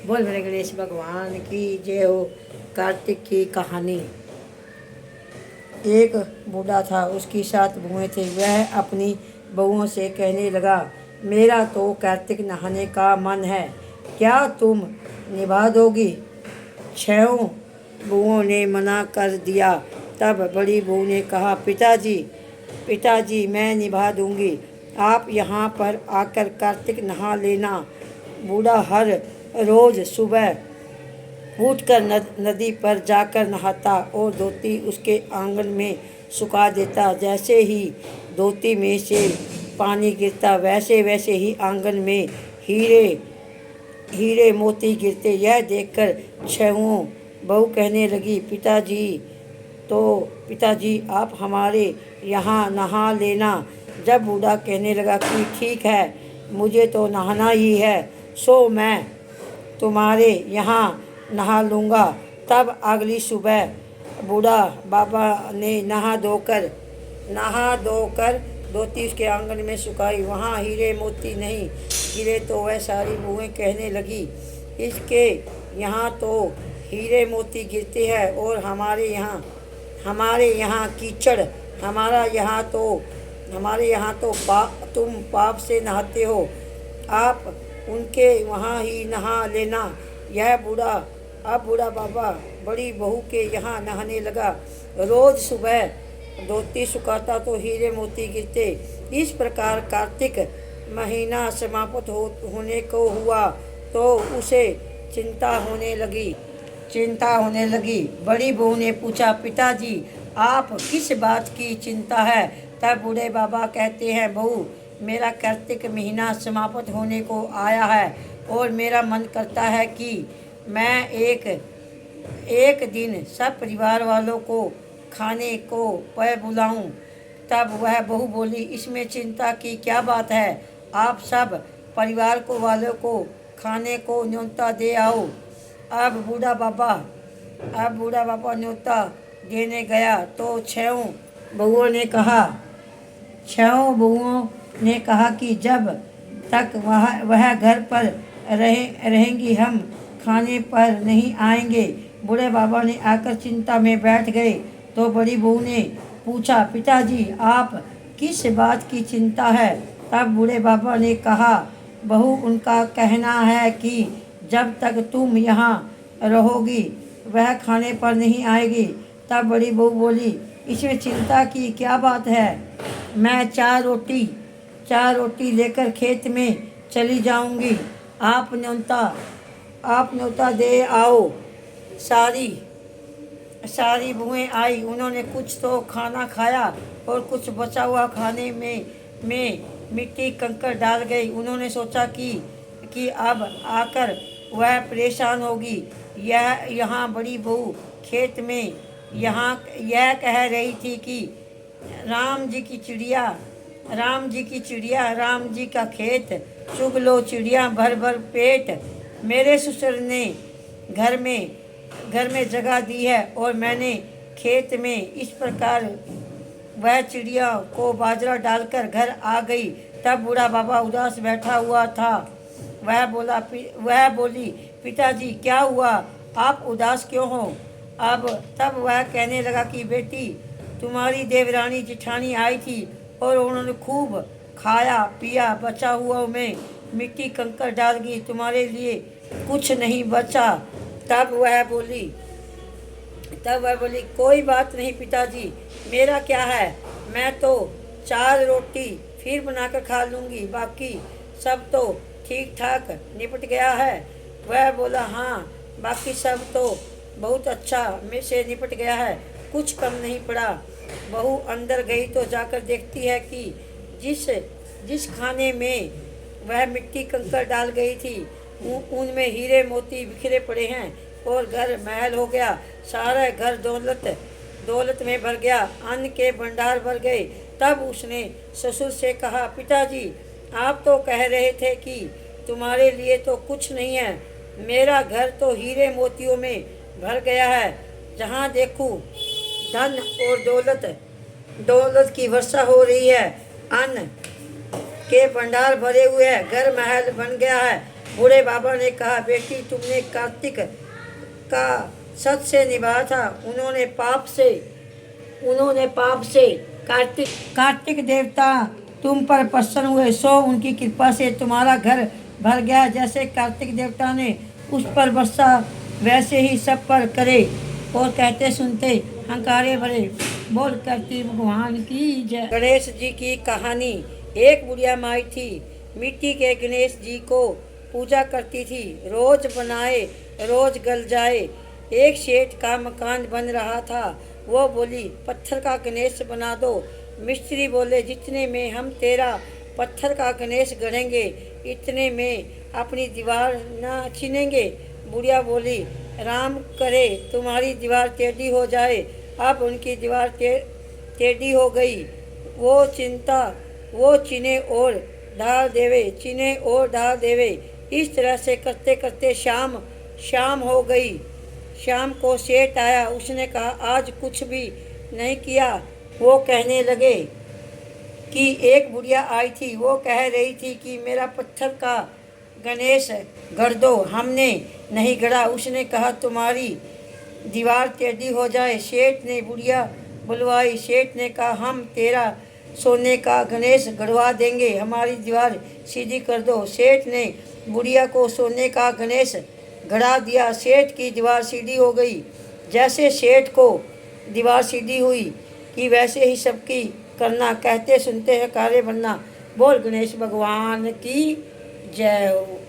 बोल मेरे गणेश भगवान की जय हो। कार्तिक की कहानी। एक बूढ़ा था, उसकी 7 बहुएं थी। वह अपनी बहुओं से कहने लगा, मेरा तो कार्तिक नहाने का मन है, क्या तुम निभा दोगी? 6 बहुओं ने मना कर दिया। तब बड़ी बहू ने कहा, पिताजी मैं निभा दूंगी, आप यहाँ पर आकर कार्तिक नहा लेना। बूढ़ा हर रोज सुबह उठकर नदी पर जाकर नहाता और धोती उसके आंगन में सुखा देता। जैसे ही धोती में से पानी गिरता, वैसे वैसे ही आंगन में हीरे हीरे मोती गिरते। यह देखकर 6 बहू कहने लगी, पिताजी आप हमारे यहाँ नहा लेना। जब बूढ़ा कहने लगा कि ठीक है, मुझे तो नहाना ही है, सो मैं तुम्हारे यहाँ नहा लूँगा। तब अगली सुबह बूढ़ा बाबा ने नहा धोकर धोती उसके आंगन में सुखाई। वहाँ हीरे मोती नहीं गिरे तो वह सारी बहुएं कहने लगी, इसके यहाँ तो हीरे मोती गिरते हैं और हमारे यहाँ कीचड़। हमारे यहाँ तो तुम पाप से नहाते हो, आप उनके वहाँ ही नहा लेना। अब बूढ़ा बाबा बड़ी बहू के यहाँ नहाने लगा। रोज सुबह धोती सुखाता तो हीरे मोती गिरते। इस प्रकार कार्तिक महीना समाप्त होने को हुआ तो उसे चिंता होने लगी। बड़ी बहू ने पूछा, पिताजी आप किस बात की चिंता है? तब बूढ़े बाबा कहते हैं, बहू मेरा कार्तिक महीना समाप्त होने को आया है और मेरा मन करता है कि मैं एक दिन सब परिवार वालों को खाने को पर बुलाऊं। तब वह बहू बोली, इसमें चिंता की क्या बात है, आप सब परिवार वालों को खाने को न्योता दे आओ। अब बूढ़ा बाबा न्योता देने गया तो 6 बहुओं ने कहा कि जब तक वह घर पर रहेंगी हम खाने पर नहीं आएंगे। बूढ़े बाबा ने आकर चिंता में बैठ गए तो बड़ी बहू ने पूछा, पिताजी आप किस बात की चिंता है? तब बूढ़े बाबा ने कहा, बहू उनका कहना है कि जब तक तुम यहाँ रहोगी वह खाने पर नहीं आएगी। तब बड़ी बहू बोली, इसमें चिंता की क्या बात है, मैं 4 रोटी लेकर खेत में चली जाऊंगी, आप न्योता दे आओ। सारी बुएं आई, उन्होंने कुछ तो खाना खाया और कुछ बचा हुआ खाने में मिट्टी कंकड़ डाल गई। उन्होंने सोचा कि अब आकर वह परेशान होगी। यहाँ बड़ी बहू खेत में यह कह रही थी कि राम जी की चिड़िया, राम जी का खेत, चुग लो चिड़िया भर भर पेट। मेरे ससुर ने घर में जगह दी है और मैंने खेत में इस प्रकार वह चिड़िया को बाजरा डालकर घर आ गई। तब बूढ़ा बाबा उदास बैठा हुआ था। वह बोली, पिताजी क्या हुआ, आप उदास क्यों हो? तब वह कहने लगा कि बेटी, तुम्हारी देवरानी जिठानी आई थी और उन्होंने खूब खाया पिया, बचा हुआ में मिट्टी कंकड़ डाल गई, तुम्हारे लिए कुछ नहीं बचा। तब वह बोली, कोई बात नहीं पिताजी, मेरा क्या है, मैं तो 4 रोटी फिर बनाकर खा लूँगी, बाकी सब तो ठीक ठाक निपट गया है। वह बोला, हाँ बाकी सब तो बहुत अच्छा में से निपट गया है, कुछ कम नहीं पड़ा। बहू अंदर गई तो जाकर देखती है कि जिस खाने में वह मिट्टी कंकड़ डाल गई थी उनमें हीरे मोती बिखरे पड़े हैं और घर महल हो गया। सारा घर दौलत में भर गया, अन्न के भंडार भर गए। तब उसने ससुर से कहा, पिताजी आप तो कह रहे थे कि तुम्हारे लिए तो कुछ नहीं है, मेरा घर तो हीरे मोतियों में भर गया है, जहाँ देखूं धन और दौलत की वर्षा हो रही है, अन्न के भंडार भरे हुए हैं, घर महल बन गया है, बूढ़े बाबा ने कहा, बेटी तुमने कार्तिक का सत से निभाया था, उन्होंने पाप से कार्तिक देवता तुम पर प्रसन्न हुए, सो उनकी कृपा से तुम्हारा घर भर गया। जैसे कार्तिक देवता ने उस पर वर्षा वैसे ही सब पर करे। और कहते सुनते हंकारे भरे, बोल करती भगवान की जय। गणेश जी की कहानी। एक बुढ़िया माई थी, मिट्टी के गणेश जी को पूजा करती थी, रोज बनाए रोज गल जाए। एक सेठ का मकान बन रहा था, वो बोली, पत्थर का गणेश बना दो। मिस्त्री बोले, जितने में हम तेरा पत्थर का गणेश गढ़ेंगे, इतने में अपनी दीवार न छीनेंगे। बुढ़िया बोली, राम करे तुम्हारी दीवार टेढ़ी हो जाए। अब उनकी दीवार टेढ़ी हो गई। वो चीने और ढाल देवे। इस तरह से करते करते शाम हो गई। शाम को सेठ आया, उसने कहा, आज कुछ भी नहीं किया। वो कहने लगे कि एक बुढ़िया आई थी, वो कह रही थी कि मेरा पत्थर का गणेश गढ़ दो। हमने नहीं गढ़ा। उसने कहा, तुम्हारी दीवार टेढ़ी हो जाए। सेठ ने बुढ़िया बुलवाई। सेठ ने कहा, हम तेरा सोने का गणेश गढ़वा देंगे, हमारी दीवार सीधी कर दो। सेठ ने बुढ़िया को सोने का गणेश गढ़ा दिया। सेठ की दीवार सीधी हो गई। जैसे सेठ को दीवार सीधी हुई कि वैसे ही सबकी करना, कहते सुनते हैं कार्य बनना। बोल गणेश भगवान की जय हो।